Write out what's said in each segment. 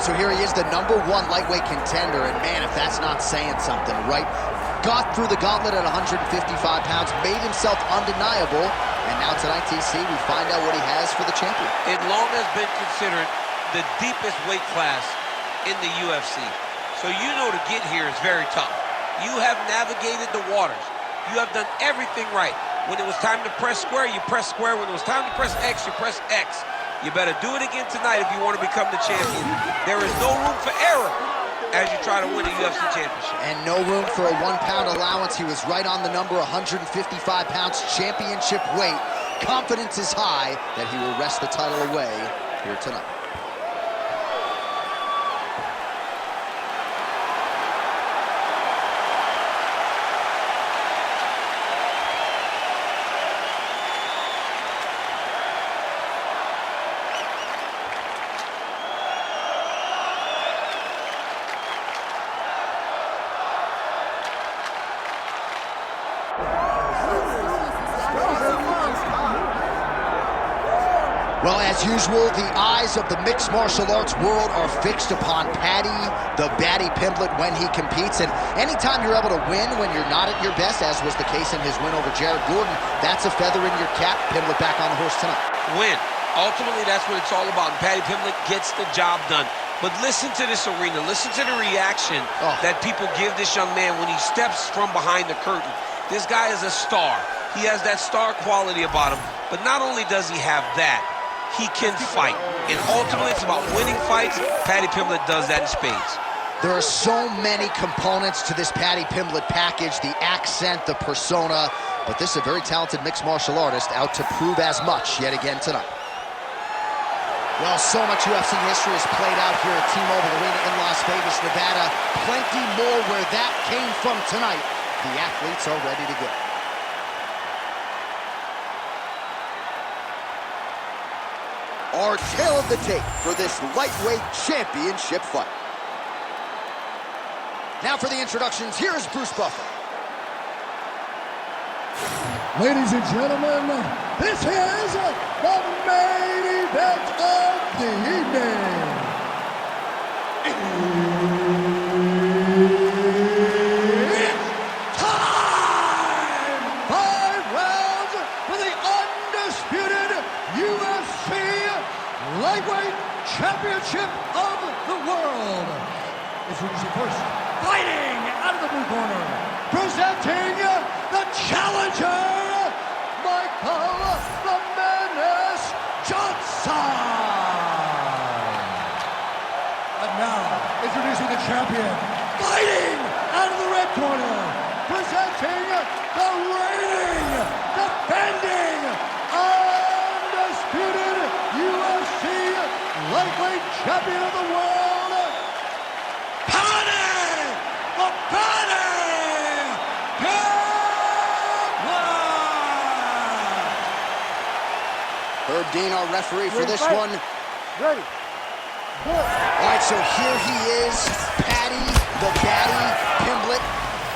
so here he is, the #1 lightweight contender, and man, if that's not saying something, right? Got through the gauntlet at 155 pounds, made himself undeniable, and now tonight, TC, we find out what he has for the champion. It long has been considered the deepest weight class in the UFC. So you know to get here is very tough. You have navigated the waters. You have done everything right. When it was time to press square, you press square. When it was time to press X, you press X. You better do it again tonight if you want to become the champion. There is no room for error as you try to win a UFC championship. And no room for a 1-pound allowance. He was right on the number, 155 pounds, championship weight. Confidence is high that he will wrest the title away here tonight. Well, as usual, the eyes of the mixed martial arts world are fixed upon Paddy, the Paddy Pimblett, when he competes. And anytime you're able to win when you're not at your best, as was the case in his win over Jared Gordon, that's a feather in your cap. Pimblett back on the horse tonight. Win. Ultimately, that's what it's all about. And Paddy Pimblett gets the job done. But listen to this arena. Listen to the reaction that people give this young man when he steps from behind the curtain. This guy is a star. He has that star quality about him. But not only does he have that, he can fight. And ultimately, it's about winning fights. Paddy Pimblett does that in spades. There are so many components to this Paddy Pimblett package, the accent, the persona, but this is a very talented mixed martial artist out to prove as much yet again tonight. Well, so much UFC history has played out here at T-Mobile Arena in Las Vegas, Nevada. Plenty more where that came from tonight. The athletes are ready to go. Our tale of the tape for this lightweight championship fight. Now for the introductions, here's Bruce Buffer. Ladies and gentlemen, this is the main event of the evening. It's time! 5 rounds for the undisputed UFC Lightweight Championship of the World. Introducing first, fighting out of the blue corner, presenting the challenger, Michael the Menace Johnson. And now, introducing the champion, fighting out of the red corner, presenting the reigning, defending, undisputed UFC lightweight champion of the world, Paddy Pimblett. Herb Dean, our referee for this one. Ready. All right, so here he is, Paddy, the Paddy Pimblett.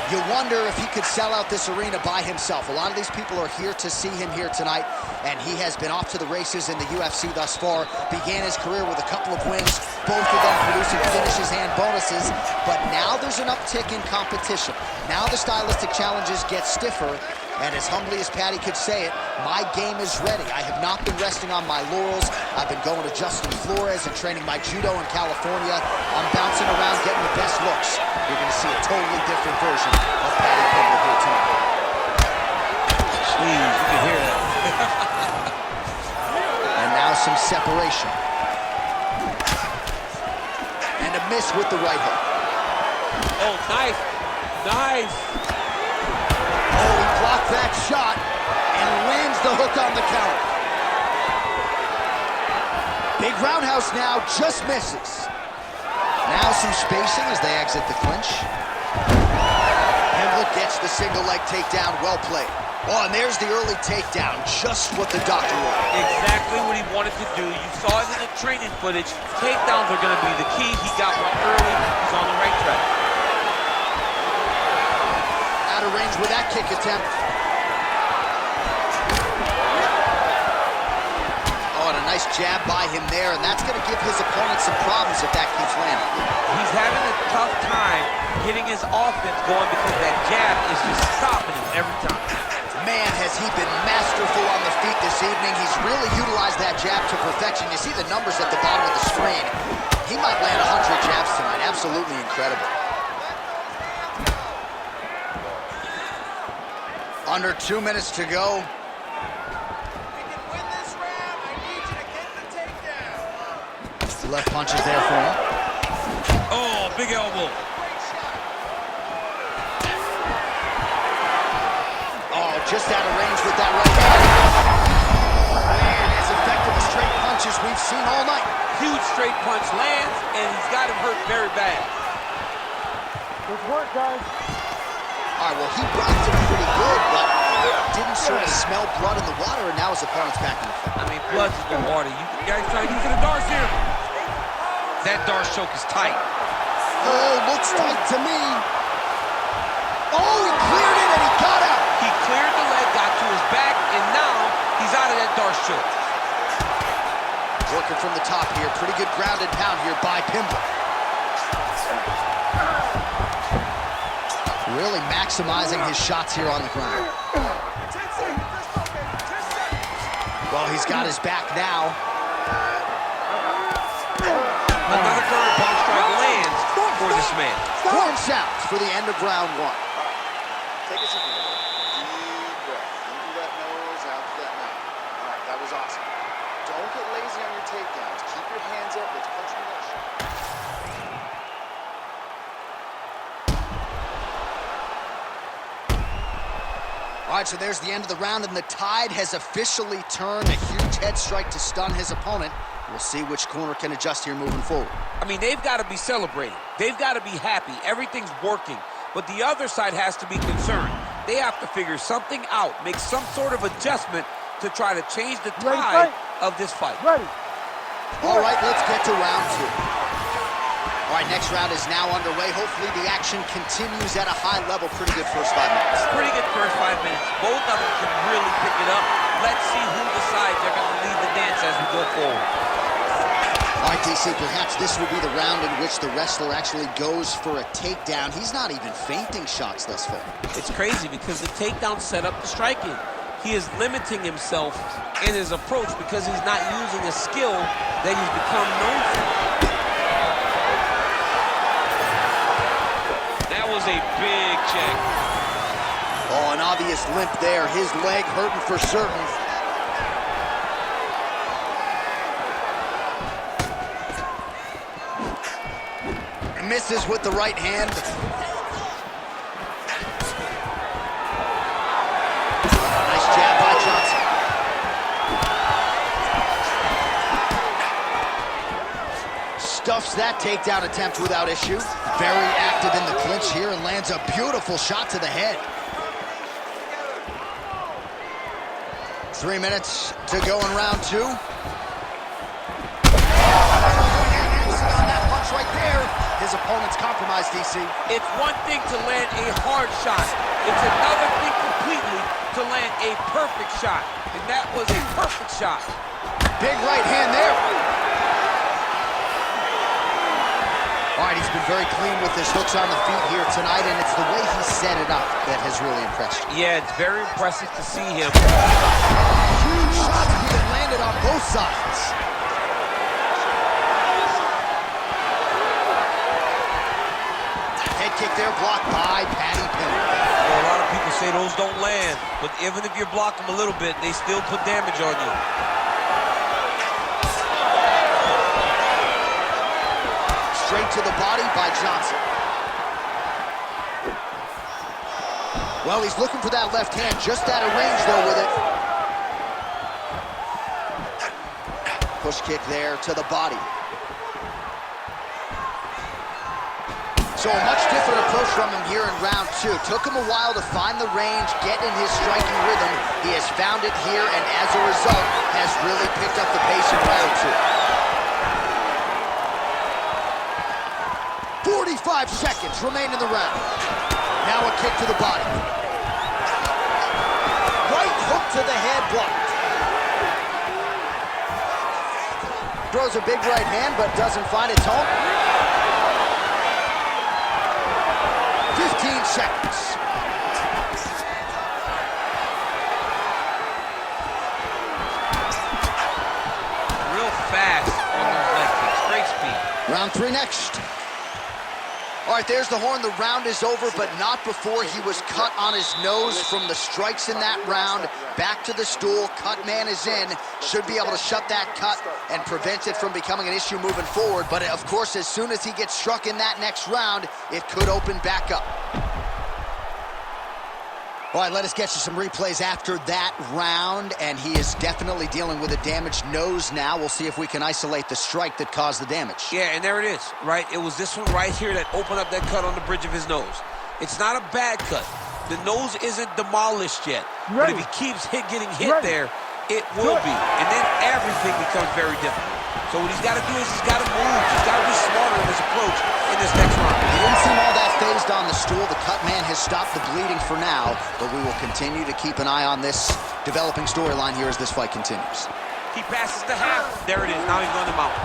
You wonder if he could sell out this arena by himself. A lot of these people are here to see him here tonight, and he has been off to the races in the UFC thus far. Began his career with a couple of wins, both of them producing finishes and bonuses, but now there's an uptick in competition. Now the stylistic challenges get stiffer, and as humbly as Paddy could say it, my game is ready. I have not been resting on my laurels. I've been going to Justin Flores and training my judo in California. I'm bouncing around getting the best looks. You're going to see a totally different version of Paddy Pimblett here tonight. Jeez, you can hear that. And now some separation. And a miss with the right hook. Oh, nice. Nice. Oh, he blocked that shot and lands the hook on the counter. Big roundhouse now, just misses. Now some spacing as they exit the clinch. Pimblett gets the single leg takedown, well played. Oh, and there's the early takedown, just what the doctor wanted. Exactly what he wanted to do. You saw it in the training footage. Takedowns are going to be the key. He got one early. He's on the right track. Out of range with that kick attempt. Oh, and a nice jab by him there, and that's going to give his opponent some problems if that keeps landing. He's having a tough time getting his offense going because that jab is just stopping him every time. Man, has he been masterful on the feet this evening. He's really utilized that jab to perfection. You see the numbers at the bottom of the screen. He might land 100 jabs tonight. Absolutely incredible. Under 2 minutes to go. You can win this round. I need you to get the takedown. Left punch is there for him. Oh, big elbow. Oh, just out of range with that right hand. Man, as effective as straight punches we've seen all night. Huge straight punch lands, and he's got him hurt very bad. Good work, guys. All right, well, he rocked him pretty good, but didn't sort of smell blood in the water, and now his opponent's back in the fight. I mean, blood's in the water. You guys trying to use the darts here? That dart choke is tight. Oh, looks tight to me. Oh, he cleared it, and he got out. He cleared the leg, got to his back, and now he's out of that dart choke. Working from the top here. Pretty good ground and pound here by Pimblett. Really maximizing his shots here on the ground. Well, he's got his back now. Another third punch strike lands for this man. Horn sounds for the end of round one. Take a seat. Deep breath. In through that nose, out through that mouth. All right, that was awesome. Don't get lazy on your takedowns. Keep your hands up. Let's punch your nose. All right, so there's the end of the round, and the tide has officially turned. A huge head strike to stun his opponent. We'll see which corner can adjust here moving forward. I mean, they've got to be celebrating. They've got to be happy. Everything's working. But the other side has to be concerned. They have to figure something out, make some sort of adjustment to try to change the tide of this fight. Ready. All right, let's get to round two. All right, next round is now underway. Hopefully the action continues at a high level. Pretty good first 5 minutes. Pretty good first 5 minutes. Both of them can really pick it up. Let's see who decides they're going to lead the dance as we go forward. All right, DC, perhaps this will be the round in which the wrestler actually goes for a takedown. He's not even feinting shots thus far. It's crazy because the takedown set up the striking. He is limiting himself in his approach because he's not using a skill that he's become known for. That was a big check. Oh, an obvious limp there. His leg hurting for certain. Misses with the right hand. Nice jab by Johnson. Stuffs that takedown attempt without issue. Very active in the clinch here and lands a beautiful shot to the head. 3 minutes to go in round two. On that punch right there. His opponent's compromised, DC. It's one thing to land a hard shot. It's another thing completely to land a perfect shot. And that was a perfect shot. Big right hand there. All right, he's been very clean with his hooks on the feet here tonight, and it's the way he set it up that has really impressed you. Yeah, it's very impressive to see him. Huge shots being landed on both sides. Head kick there, blocked by Paddy Pimblett. Well, a lot of people say those don't land, but even if you block them a little bit, they still put damage on you. Straight to the body by Johnson. Well, he's looking for that left hand, just out of range, though, with it. Push kick there to the body. So a much different approach from him here in round two. Took him a while to find the range, get in his striking rhythm. He has found it here, and as a result, has really picked up the pace in round two. 45 seconds remain in the round. Now a kick to the body. Right hook to the head, blocked. Throws a big right hand, but doesn't find its home. 15 seconds. Real fast on those leg kicks. Great speed. Round 3 next. All right, there's the horn. The round is over, but not before he was cut on his nose from the strikes in that round. Back to the stool. Cut man is in. Should be able to shut that cut and prevent it from becoming an issue moving forward. But, of course, as soon as he gets struck in that next round, it could open back up. All right, let us get you some replays after that round, and he is definitely dealing with a damaged nose now. We'll see if we can isolate the strike that caused the damage. Yeah, and there it is, right? It was this one right here that opened up that cut on the bridge of his nose. It's not a bad cut. The nose isn't demolished yet. But if he keeps getting hit there, it will be. And then everything becomes very difficult. So what he's got to do is he's got to move. He's got to be smarter in his approach in this next round. He didn't seem all that phased on the stool. The cut man has stopped the bleeding for now, but we will continue to keep an eye on this developing storyline here as this fight continues. He passes the half. There it is. Now he's going to mount.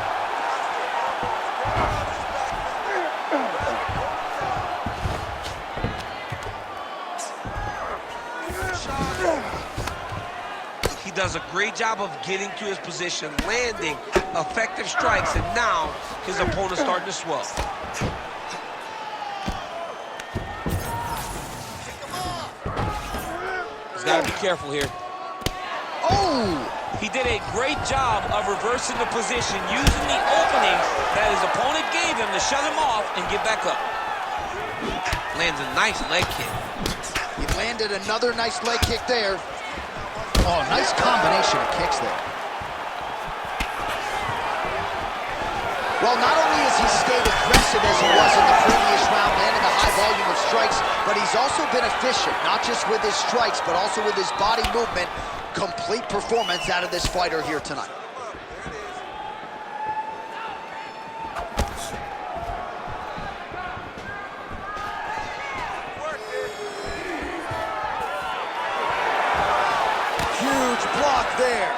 He does a great job of getting to his position, landing effective strikes, and now his opponent's starting to swell. He's got to be careful here. Oh! He did a great job of reversing the position, using the opening that his opponent gave him to shut him off and get back up. Lands a nice leg kick. He landed another nice leg kick there. Oh, nice combination of kicks there. Well, not only has he stayed aggressive as he was in the previous round, landing a high volume of strikes, but he's also been efficient, not just with his strikes, but also with his body movement. Complete performance out of this fighter here tonight. Huge block there.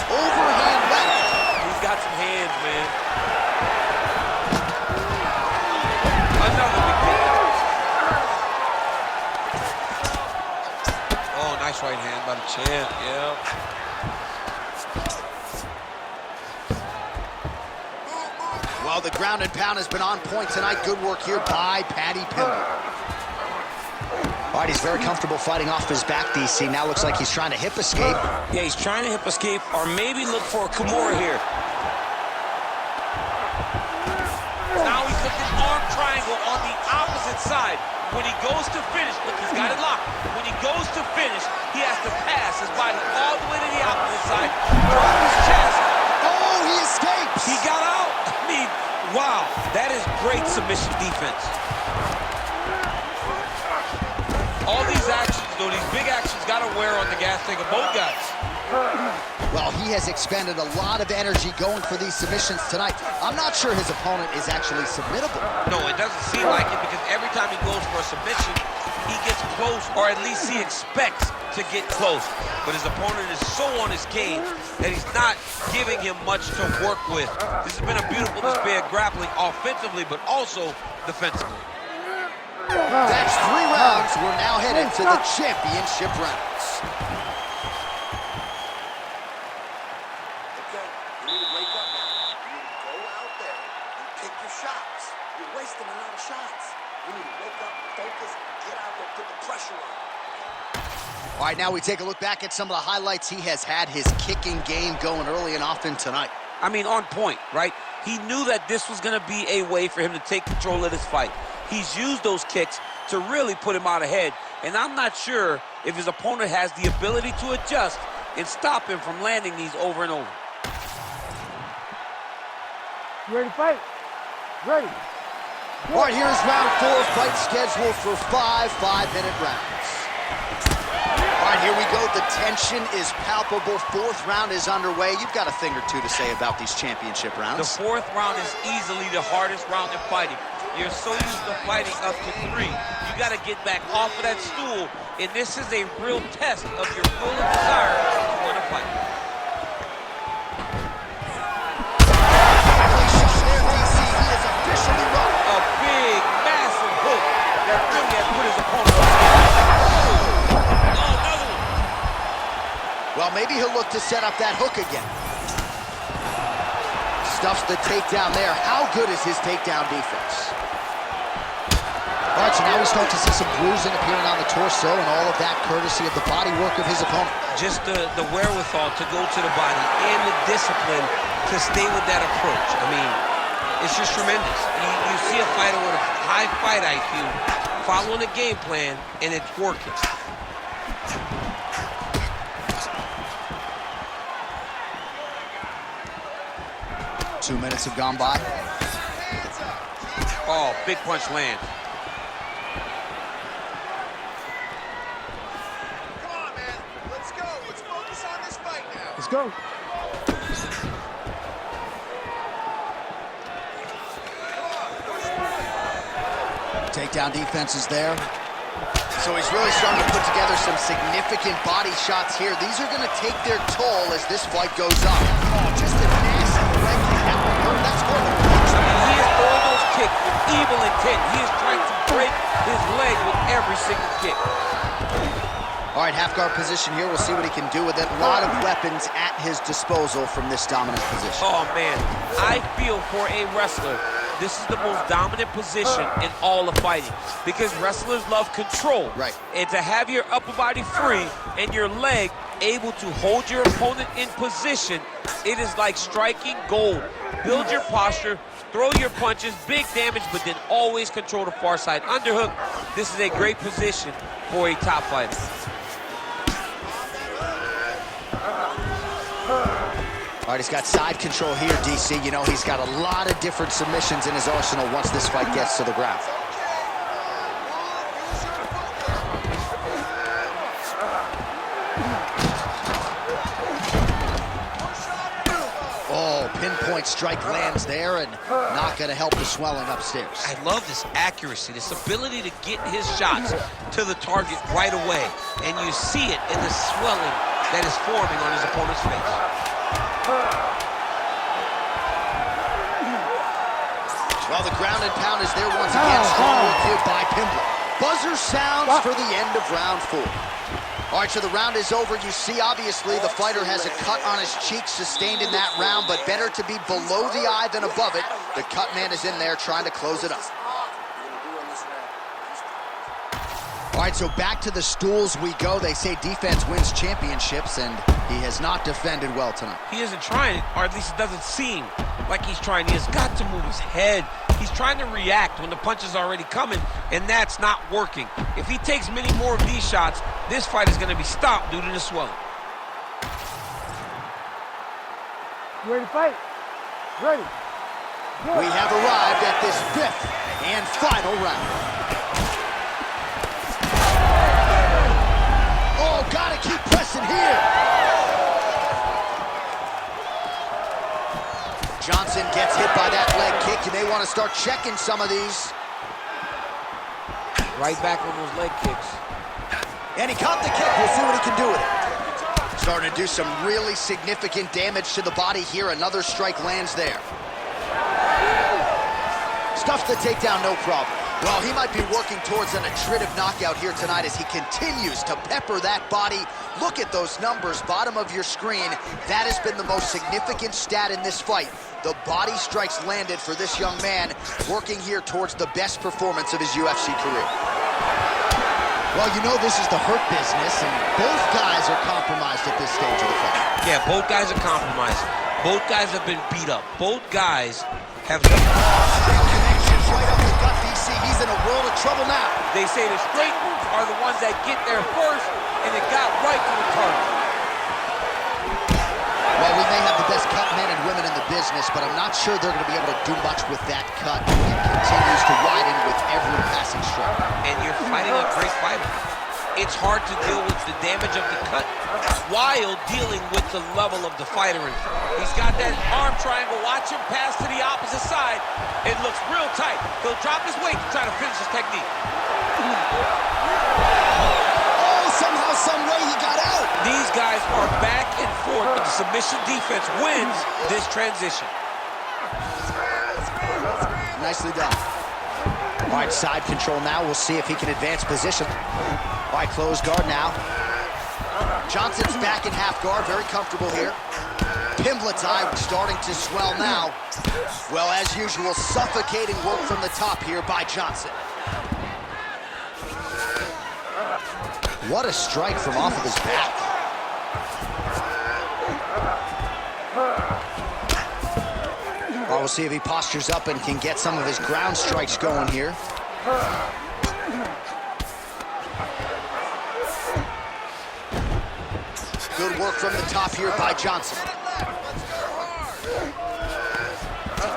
Overhand left. He's got some hands, man. Another big kick. Oh, nice right hand by the champ, yeah. Well, the ground and pound has been on point tonight. Good work here by Paddy Pimblett. All right, he's very comfortable fighting off his back, DC. Now looks like he's trying to hip escape. Yeah, he's trying to hip escape or maybe look for a Kimura here. Now he's looking arm triangle on the opposite side. When he goes to finish, look, he's got it locked. When he goes to finish, he has to pass his body all the way to the opposite side, drop his chest. Oh, he escapes. He got out. I mean, wow, that is great submission defense. All these actions, though, these big actions got to wear on the gas tank of both guys. Well, he has expended a lot of energy going for these submissions tonight. I'm not sure his opponent is actually submittable. No, it doesn't seem like it because every time he goes for a submission, he gets close, or at least he expects to get close. But his opponent is so on his game that he's not giving him much to work with. This has been a beautiful display of grappling offensively, but also defensively. That's 3 rounds. We're now headed to the championship rounds. Okay, you need to wake up now. You need to go out there and pick your shots. You're wasting a lot of shots. You need to wake up, focus, get out there, put the pressure on. All right, now we take a look back at some of the highlights. He has had his kicking game going early and often tonight. I mean, on point, right? He knew that this was going to be a way for him to take control of this fight. He's used those kicks to really put him out ahead, and I'm not sure if his opponent has the ability to adjust and stop him from landing these over and over. You ready to fight? Ready. All right, here's round 4, fight scheduled for 5 5-minute rounds. All right, right, here we go. The tension is palpable. Fourth round is underway. You've got a thing or two to say about these championship rounds. The fourth round is easily the hardest round in fighting. You're so used to fighting up to 3. You got to get back off of that stool, and this is a real test of your full desire to win a fight. There, DC, he is officially run. A big, massive hook that really has put his opponent on his head. Oh, another one. Well, maybe he'll look to set up that hook again. Stuffs the takedown there. How good is his takedown defense? All right, so now we start to see some bruising appearing on the torso, and all of that courtesy of the body work of his opponent. Just the wherewithal to go to the body and the discipline to stay with that approach. I mean, it's just tremendous. You see a fighter with a high fight IQ following a game plan, and it's working. 2 minutes have gone by. Oh, big punch lands. Come on, man. Let's go. Let's focus on this fight now. Let's go. Takedown defense is there. So he's really starting to put together some significant body shots here. These are going to take their toll as this fight goes on. Oh, just a nasty leg kick. That's going to punch. I mean, he is throwing those kicks with evil intent. He is trying to break his leg with every single kick. All right, half guard position here. We'll see what he can do with it. A lot of weapons at his disposal from this dominant position. Oh, man. I feel for a wrestler, this is the most dominant position in all of fighting because wrestlers love control. Right. And to have your upper body free and your leg able to hold your opponent in position, it is like striking gold. Build your posture, throw your punches, big damage, but then always control the far side underhook. This is a great position for a top fighter. All right, he's got side control here, DC. You know, he's got a lot of different submissions in his arsenal once this fight gets to the ground. Oh, pinpoint strike lands there and not going to help the swelling upstairs. I love this accuracy, this ability to get his shots to the target right away. And you see it in the swelling that is forming on his opponent's face. Well, the ground and pound is there once again. Strong work here by Pimblett. Buzzer sounds for the end of round 4. All right, so the round is over. You see, obviously, the fighter has a cut on his cheek sustained in that round, but better to be below the eye than above it. The cut man is in there trying to close it up. All right, so back to the stools we go. They say defense wins championships, and he has not defended well tonight. He isn't trying, or at least it doesn't seem like he's trying. He has got to move his head. He's trying to react when the punch is already coming, and that's not working. If he takes many more of these shots, this fight is going to be stopped due to the swelling. You ready to fight? Ready. Good. We have arrived at this 5th and final round. Oh, gotta keep pressing here. Johnson gets hit by that leg kick. You may want to start checking some of these. Right back on those leg kicks. And he caught the kick. We'll see what he can do with it. Starting to do some really significant damage to the body here. Another strike lands there. Stuffs the takedown, no problem. Well, he might be working towards an attritive knockout here tonight as he continues to pepper that body. Look at those numbers, bottom of your screen. That has been the most significant stat in this fight. The body strikes landed for this young man, working here towards the best performance of his UFC career. Well, you know this is the hurt business, and both guys are compromised at this stage of the fight. Yeah, both guys are compromised. Both guys have been beat up. Both guys have... Connections right up the gut, DC. He's in a world of trouble now. They say the straight moves are the ones that get there first, and it got right to the target. Well, we may have the best cut men and women in the business, but I'm not sure they're going to be able to do much with that cut. It continues to widen with every passing strike. And you're fighting a great fighter. it's hard to deal with the damage of the cut while dealing with the level of the fighter. He's got that arm triangle. Watch him pass to the opposite side. It looks real tight. He'll drop his weight to try to finish his technique. Oh, somehow, some way he got out. These guys are back and forth, but the submission defense wins this transition. Nicely done. All right, side control now. We'll see if he can advance position. All right, close guard now. Johnson's back in half guard, very comfortable here. Pimblett's eye starting to swell now. Well, as usual, suffocating work from the top here by Johnson. What a strike from off of his back. Well, we'll see if he postures up and can get some of his ground strikes going here. Good work from the top here by Johnson.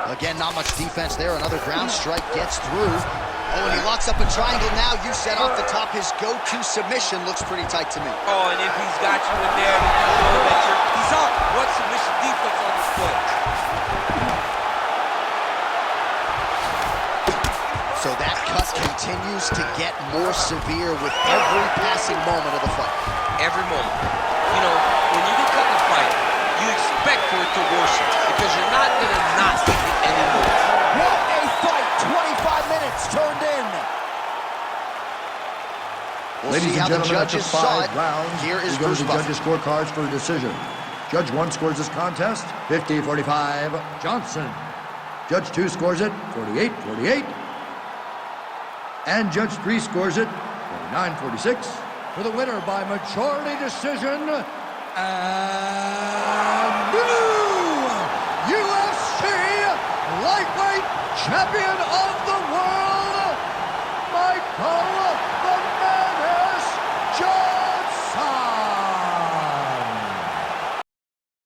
Again, not much defense there. Another ground strike gets through. Oh, and he locks up a triangle now. You said off the top, his go-to submission looks pretty tight to me. Oh, and if he's got you in there, then you know that he's out. What submission defense on display? So that cut continues to get more severe with every passing moment of the fight. Every moment. You know, when you get cut in a fight, you expect for it to worsen because you're not going to not get hit anymore. What a fight! 25 minutes turned in. We'll Ladies see and how the gentlemen, judges after saw 5 it. rounds, Here is we go to Bruce the judges' Buffer. scorecards for a decision. Judge 1 scores this contest 50-45 Johnson. Judge 2 scores it 48-48. And Judge 3 scores it 49-46. For the winner by majority decision, and new UFC lightweight champion of the